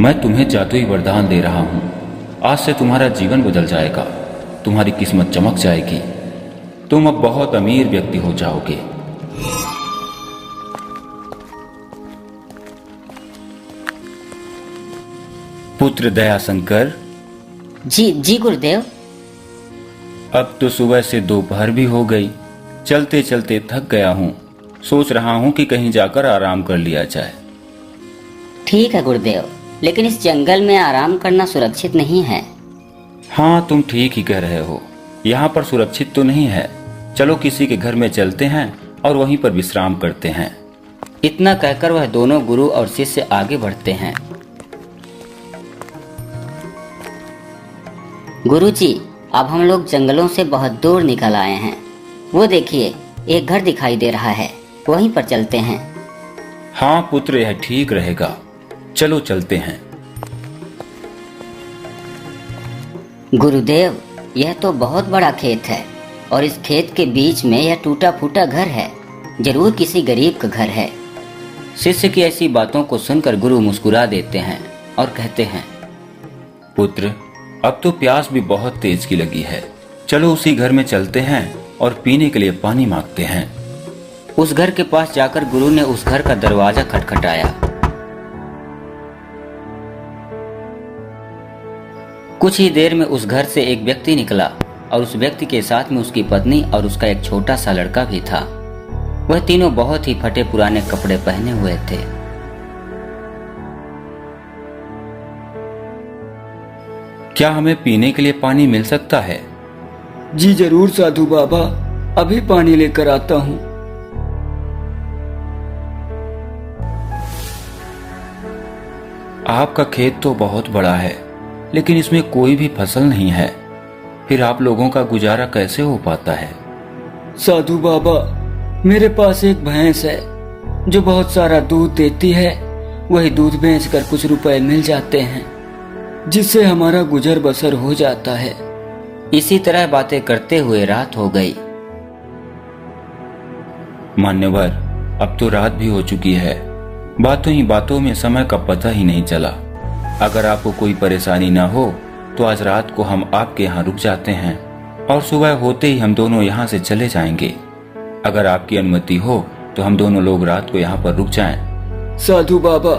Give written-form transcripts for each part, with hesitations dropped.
मैं तुम्हें जादुई वरदान दे रहा हूँ। आज से तुम्हारा जीवन बदल जाएगा, तुम्हारी किस्मत चमक जाएगी, तुम अब बहुत अमीर व्यक्ति हो जाओगे। पुत्र दयाशंकर। जी जी गुरुदेव। अब तो सुबह से दोपहर भी हो गई, चलते चलते थक गया हूँ। सोच रहा हूँ कि कहीं जाकर आराम कर लिया जाए। ठीक है गुरुदेव, लेकिन इस जंगल में आराम करना सुरक्षित नहीं है। हाँ, तुम ठीक ही कह रहे हो, यहाँ पर सुरक्षित तो नहीं है। चलो किसी के घर में चलते हैं और वहीं पर विश्राम करते हैं। इतना कहकर वह दोनों गुरु और शिष्य आगे बढ़ते हैं। गुरुजी, अब हम लोग जंगलों से बहुत दूर निकल आए हैं। वो देखिए, एक घर दिखाई दे रहा है, वहीं पर चलते हैं। हाँ पुत्र, यह ठीक रहेगा, चलो चलते हैं। गुरुदेव, यह तो बहुत बड़ा खेत है और इस खेत के बीच में यह टूटा फूटा घर है। जरूर किसी गरीब का घर है। शिष्य की ऐसी बातों को सुनकर गुरु मुस्कुरा देते हैं और कहते हैं, पुत्र, अब तो प्यास भी बहुत तेज की लगी है। चलो उसी घर में चलते हैं और पीने के लिए पानी मांगते हैं। उस घर के पास जाकर गुरु ने उस घर का दरवाजा खटखटाया। कुछ ही देर में उस घर से एक व्यक्ति निकला और उस व्यक्ति के साथ में उसकी पत्नी और उसका एक छोटा सा लड़का भी था। वह तीनों बहुत ही फटे पुराने कपड़े पहने हुए थे। क्या हमें पीने के लिए पानी मिल सकता है? जी जरूर साधु बाबा, अभी पानी लेकर आता हूँ। आपका खेत तो बहुत बड़ा है, लेकिन इसमें कोई भी फसल नहीं है। फिर आप लोगों का गुजारा कैसे हो पाता है? साधु बाबा, मेरे पास एक भैंस है जो बहुत सारा दूध देती है। वही दूध बेचकर कुछ रुपए मिल जाते हैं, जिससे हमारा गुजर बसर हो जाता है। इसी तरह बातें करते हुए रात हो गई। मान्यवर, अब तो रात भी हो चुकी है। बातों ही बातों में समय का पता ही नहीं चला। अगर आपको कोई परेशानी ना हो तो आज रात को हम आपके यहाँ रुक जाते हैं और सुबह होते ही हम दोनों यहाँ से चले जाएंगे। अगर आपकी अनुमति हो तो हम दोनों लोग रात को यहाँ पर रुक जाएं। साधु बाबा,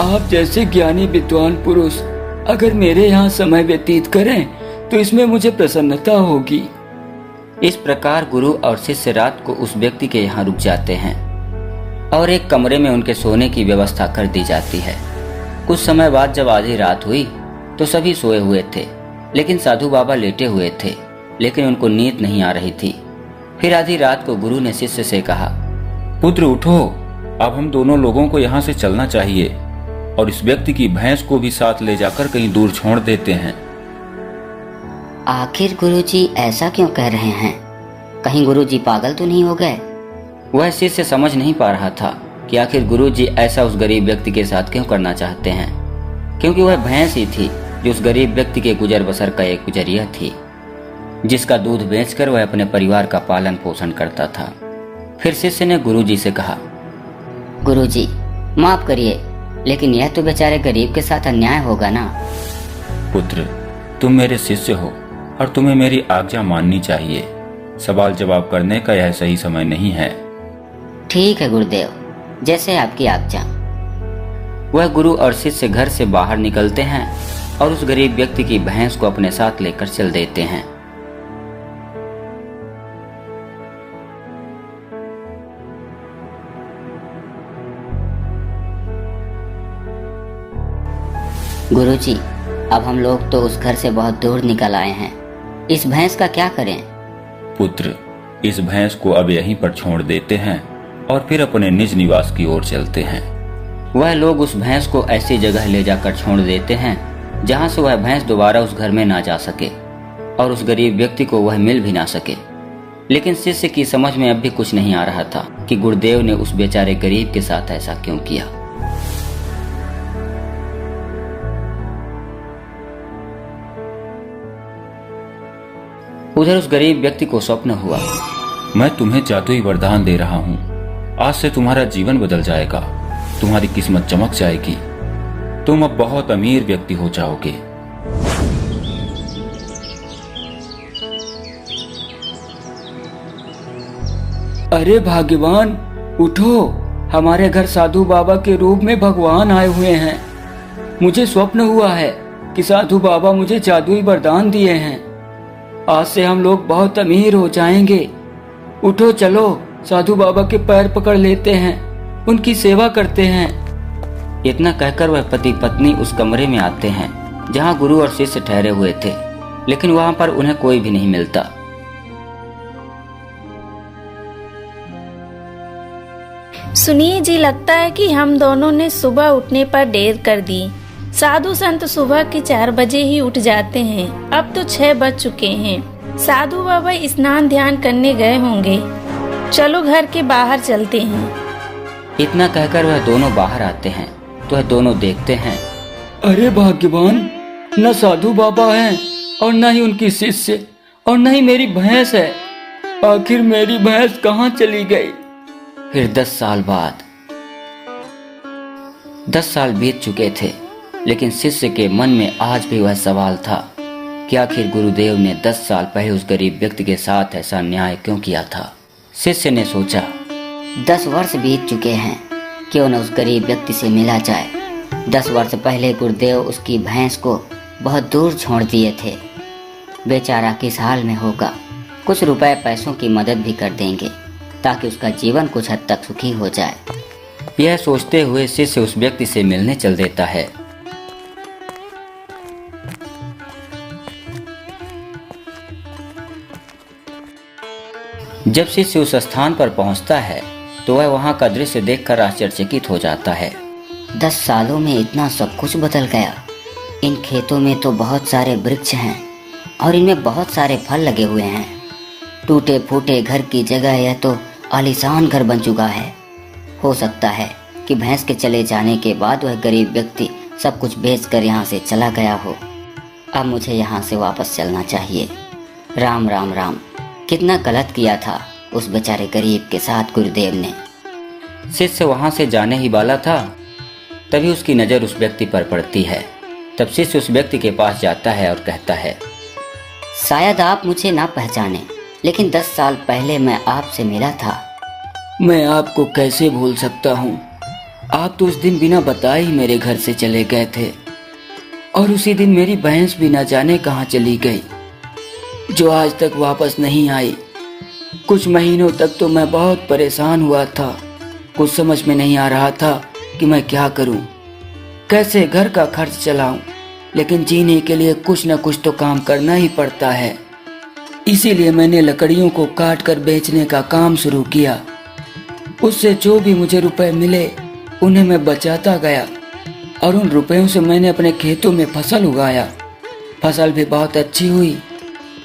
आप जैसे ज्ञानी विद्वान पुरुष अगर मेरे यहाँ समय व्यतीत करें तो इसमें मुझे प्रसन्नता होगी। इस प्रकार गुरु और शिष्य रात को उस व्यक्ति के यहाँ रुक जाते हैं और एक कमरे में उनके सोने की व्यवस्था कर दी जाती है। कुछ समय बाद जब आधी रात हुई तो सभी सोए हुए थे, लेकिन साधु बाबा लेटे हुए थे, लेकिन उनको नींद नहीं आ रही थी। फिर आधी रात को गुरु ने शिष्य से कहा, पुत्र उठो, अब हम दोनों लोगों को यहाँ से चलना चाहिए और इस व्यक्ति की भैंस को भी साथ ले जाकर कहीं दूर छोड़ देते हैं। आखिर गुरुजी ऐसा क्यों कह रहे हैं? कहीं गुरुजी पागल तो नहीं हो गए? वह शिष्य समझ नहीं पा रहा था कि आखिर गुरुजी ऐसा उस गरीब व्यक्ति के साथ क्यों करना चाहते हैं, क्योंकि वह भैंस ही थी जो उस गरीब व्यक्ति के गुजर बसर का एक गुजरिया थी, जिसका दूध बेचकर वह अपने परिवार का पालन पोषण करता था। फिर शिष्य ने गुरुजी से कहा, गुरुजी माफ करिए, लेकिन यह तो बेचारे गरीब के साथ अन्याय होगा ना। पुत्र, तुम मेरे शिष्य हो और तुम्हें मेरी आज्ञा माननी चाहिए। सवाल जवाब करने का यह सही समय नहीं है। ठीक है गुरुदेव, जैसे आपकी आज्ञा। वह गुरु और शिष्य घर से बाहर निकलते हैं और उस गरीब व्यक्ति की भैंस को अपने साथ लेकर चल देते हैं। गुरुजी, अब हम लोग तो उस घर से बहुत दूर निकल आए हैं। इस भैंस का क्या करें? पुत्र, इस भैंस को अब यहीं पर छोड़ देते हैं और फिर अपने निज निवास की ओर चलते हैं। वह लोग उस भैंस को ऐसी जगह ले जाकर छोड़ देते हैं जहां से वह भैंस दोबारा उस घर में ना जा सके और उस गरीब व्यक्ति को वह मिल भी ना सके। लेकिन शिष्य की समझ में अब भी कुछ नहीं आ रहा था कि गुरुदेव ने उस बेचारे गरीब के साथ ऐसा क्यों किया। उधर उस गरीब व्यक्ति को स्वप्न हुआ, मैं तुम्हें जादुई वरदान दे रहा हूँ। आज से तुम्हारा जीवन बदल जाएगा, तुम्हारी किस्मत चमक जाएगी, तुम अब बहुत अमीर व्यक्ति हो जाओगे। अरे भाग्यवान, उठो, हमारे घर साधु बाबा के रूप में भगवान आए हुए हैं। मुझे स्वप्न हुआ है कि साधु बाबा मुझे जादुई वरदान दिए हैं। आज से हम लोग बहुत अमीर हो जाएंगे। उठो, चलो साधु बाबा के पैर पकड़ लेते हैं, उनकी सेवा करते हैं। इतना कहकर वह पति पत्नी उस कमरे में आते हैं जहां गुरु और शिष्य ठहरे हुए थे, लेकिन वहां पर उन्हें कोई भी नहीं मिलता। सुनिए जी, लगता है कि हम दोनों ने सुबह उठने पर देर कर दी। साधु संत सुबह के 4 बजे ही उठ जाते हैं, अब तो 6 बज चुके हैं। साधु बाबा स्नान ध्यान करने गए होंगे, चलो घर के बाहर चलते हैं। इतना कहकर वह दोनों बाहर आते हैं तो वह दोनों देखते हैं, अरे भाग्यवान, न साधु बाबा हैं और न ही उनकी शिष्य और न ही मेरी भैंस है। आखिर मेरी भैंस कहाँ चली गई? फिर 10 साल बाद 10 साल बीत चुके थे, लेकिन शिष्य के मन में आज भी वह सवाल था कि आखिर गुरुदेव ने 10 साल पहले उस गरीब व्यक्ति के साथ ऐसा न्याय क्यों किया था। शिष्य ने सोचा, 10 वर्ष बीत चुके हैं, क्यों न उस गरीब व्यक्ति से मिला जाए। 10 वर्ष पहले गुरुदेव उसकी भैंस को बहुत दूर छोड़ दिए थे। बेचारा किस हाल में होगा। कुछ रुपए पैसों की मदद भी कर देंगे ताकि उसका जीवन कुछ हद तक सुखी हो जाए। यह सोचते हुए शिष्य उस व्यक्ति से मिलने चल देता है। जब शिष्य उस स्थान पर पहुंचता है तो वह वहां का दृश्य देखकर आश्चर्यचकित हो जाता है। 10 सालों में इतना सब कुछ बदल गया। इन खेतों में तो बहुत सारे वृक्ष हैं और इनमें बहुत सारे फल लगे हुए हैं। टूटे फूटे घर की जगह यह तो आलीशान घर बन चुका है। हो सकता है कि भैंस के चले जाने के बाद वह गरीब व्यक्ति सब कुछ बेचकर यहाँ से चला गया हो। अब मुझे यहाँ से वापस चलना चाहिए। राम राम राम, कितना गलत किया था उस बेचारे गरीब के साथ गुरुदेव ने। शिष्य वहां से जाने ही वाला था, तभी उसकी नज़र उस व्यक्ति पर पड़ती है। तब शिष्य उस व्यक्ति के पास जाता है और कहता है, शायद आप मुझे ना पहचाने, लेकिन 10 साल पहले मैं आपसे मिला था। मैं आपको कैसे भूल सकता हूँ। आप तो उस दिन बिना बताए ही मेरे घर से चले गए थे और उसी दिन मेरी भैंस भी न जाने कहाँ चली गई, जो आज तक वापस नहीं आई। कुछ महीनों तक तो मैं बहुत परेशान हुआ था। कुछ समझ में नहीं आ रहा था कि मैं क्या करूं, कैसे घर का खर्च चलाऊं, लेकिन जीने के लिए कुछ न कुछ तो काम करना ही पड़ता है। इसीलिए मैंने लकड़ियों को काट कर बेचने का काम शुरू किया। उससे जो भी मुझे रुपए मिले उन्हें मैं बचाता गया और उन रुपयों से मैंने अपने खेतों में फसल उगाया। फसल भी बहुत अच्छी हुई,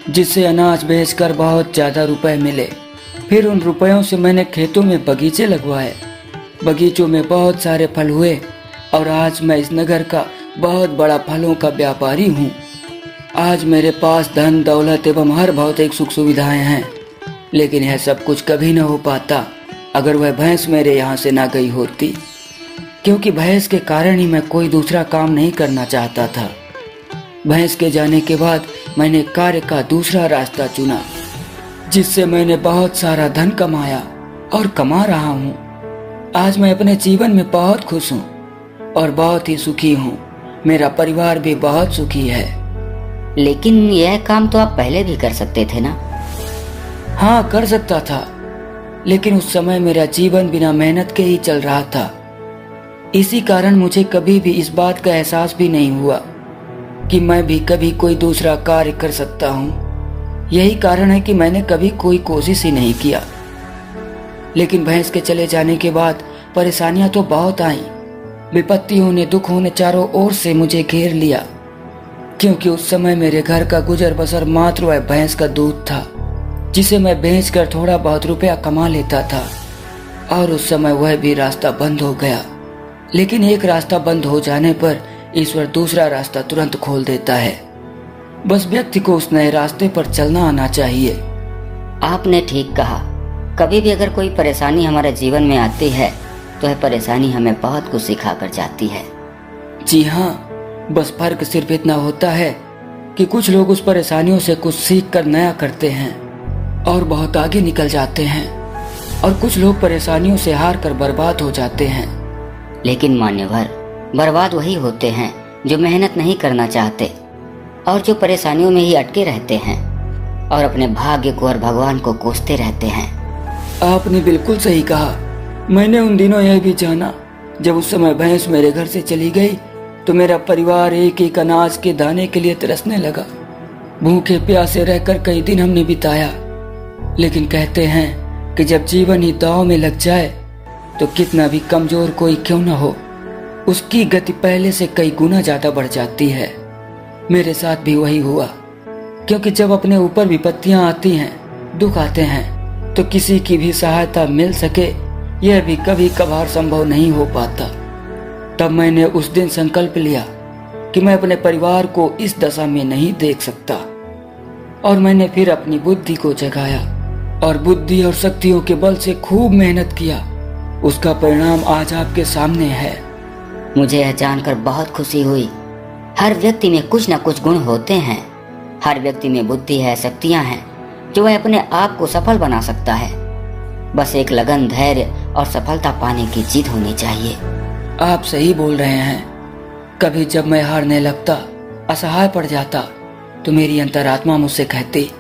जिससे अनाज बेचकर बहुत ज़्यादा रुपए मिले। फिर उन रुपयों से मैंने खेतों में बगीचे लगवाए। बगीचों में बहुत सारे फल हुए और आज मैं इस नगर का बहुत बड़ा फलों का व्यापारी हूँ। आज मेरे पास धन दौलत एवं हर भौतिक सुख सुविधाएं हैं, लेकिन यह सब कुछ कभी न हो पाता अगर वह भैंस मेरे यहाँ से ना गई होती, क्योंकि भैंस के कारण ही मैं कोई दूसरा काम नहीं करना चाहता था। भैंस के जाने के बाद मैंने कार्य का दूसरा रास्ता चुना, जिससे मैंने बहुत सारा धन कमाया और कमा रहा हूँ। आज मैं अपने जीवन में बहुत खुश हूँ और बहुत ही सुखी हूँ। मेरा परिवार भी बहुत सुखी है। लेकिन यह काम तो आप पहले भी कर सकते थे ना? हाँ, कर सकता था, लेकिन उस समय मेरा जीवन बिना मेहनत के ही चल रहा था। इसी कारण मुझे कभी भी इस बात का एहसास भी नहीं हुआ कि मैं भी कभी कोई दूसरा कार्य कर सकता हूँ। यही कारण है कि मैंने कभी कोई कोशिश ही नहीं किया। लेकिन भैंस के चले जाने के बाद परेशानियां तो बहुत आईं। विपत्तियों ने, दुखों ने चारों ओर से मुझे घेर लिया, क्योंकि उस समय मेरे घर का गुजर बसर मात्र वह भैंस का दूध था, जिसे मैं बेचकर थोड़ा बहुत रुपया कमा लेता था। और उस समय वह भी रास्ता बंद हो गया। लेकिन एक रास्ता बंद हो जाने पर ईश्वर दूसरा रास्ता तुरंत खोल देता है। बस व्यक्ति को उस नए रास्ते पर चलना आना चाहिए। आपने ठीक कहा। कभी भी अगर कोई परेशानी हमारे जीवन में आती है तो यह परेशानी हमें बहुत कुछ सिखा कर जाती है। जी हाँ, बस फर्क सिर्फ इतना होता है कि कुछ लोग उस परेशानियों से कुछ सीख कर नया करते हैं और बहुत आगे निकल जाते हैं, और कुछ लोग परेशानियों से हार कर बर्बाद हो जाते हैं। लेकिन मान्यवर, बर्बाद वही होते हैं जो मेहनत नहीं करना चाहते और जो परेशानियों में ही अटके रहते हैं और अपने भाग्य को और भगवान को कोसते रहते हैं। आपने बिल्कुल सही कहा। मैंने उन दिनों यह भी जाना, जब उस समय भैंस मेरे घर से चली गई तो मेरा परिवार एक एक अनाज के दाने के लिए तरसने लगा। भूखे प्यासे रहकर कई दिन हमने बिताया, लेकिन कहते हैं कि जब जीवन ही दांव में लग जाए तो कितना भी कमजोर कोई क्यों न हो, उसकी गति पहले से कई गुना ज्यादा बढ़ जाती है। मेरे साथ भी वही हुआ, क्योंकि जब अपने ऊपर विपत्तियां आती हैं, दुख आते हैं, तो किसी की भी सहायता मिल सके यह भी कभी कभार संभव नहीं हो पाता। तब मैंने उस दिन संकल्प लिया कि मैं अपने परिवार को इस दशा में नहीं देख सकता, और मैंने फिर अपनी बुद्धि को जगाया और बुद्धि और शक्तियों के बल से खूब मेहनत किया। उसका परिणाम आज आपके सामने है। मुझे यह जानकर बहुत खुशी हुई। हर व्यक्ति में कुछ न कुछ गुण होते हैं। हर व्यक्ति में बुद्धि है, शक्तियां हैं जो वह अपने आप को सफल बना सकता है। बस एक लगन, धैर्य और सफलता पाने की जिद होनी चाहिए। आप सही बोल रहे हैं। कभी जब मैं हारने लगता, असहाय पड़ जाता, तो मेरी अंतरात्मा मुझसे कहती,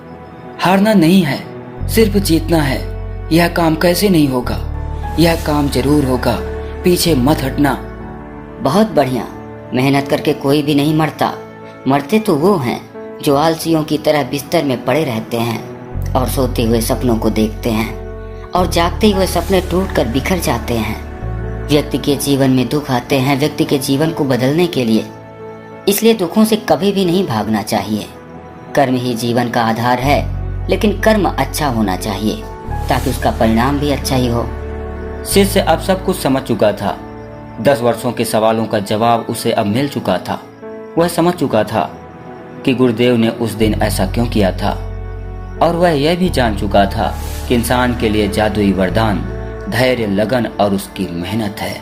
हारना नहीं है, सिर्फ जीतना है। यह काम कैसे नहीं होगा, यह काम जरूर होगा, पीछे मत हटना। बहुत बढ़िया। मेहनत करके कोई भी नहीं मरता। मरते तो वो हैं जो आलसियों की तरह बिस्तर में पड़े रहते हैं और सोते हुए सपनों को देखते हैं, और जागते हुए सपने टूटकर बिखर जाते हैं। व्यक्ति के जीवन में दुख आते हैं व्यक्ति के जीवन को बदलने के लिए, इसलिए दुखों से कभी भी नहीं भागना चाहिए। कर्म ही जीवन का आधार है, लेकिन कर्म अच्छा होना चाहिए ताकि उसका परिणाम भी अच्छा ही हो। शिष्य अब सब कुछ समझ चुका था। 10 वर्षों के सवालों का जवाब उसे अब मिल चुका था। वह समझ चुका था कि गुरुदेव ने उस दिन ऐसा क्यों किया था, और वह यह भी जान चुका था कि इंसान के लिए जादुई वरदान धैर्य, लगन और उसकी मेहनत है।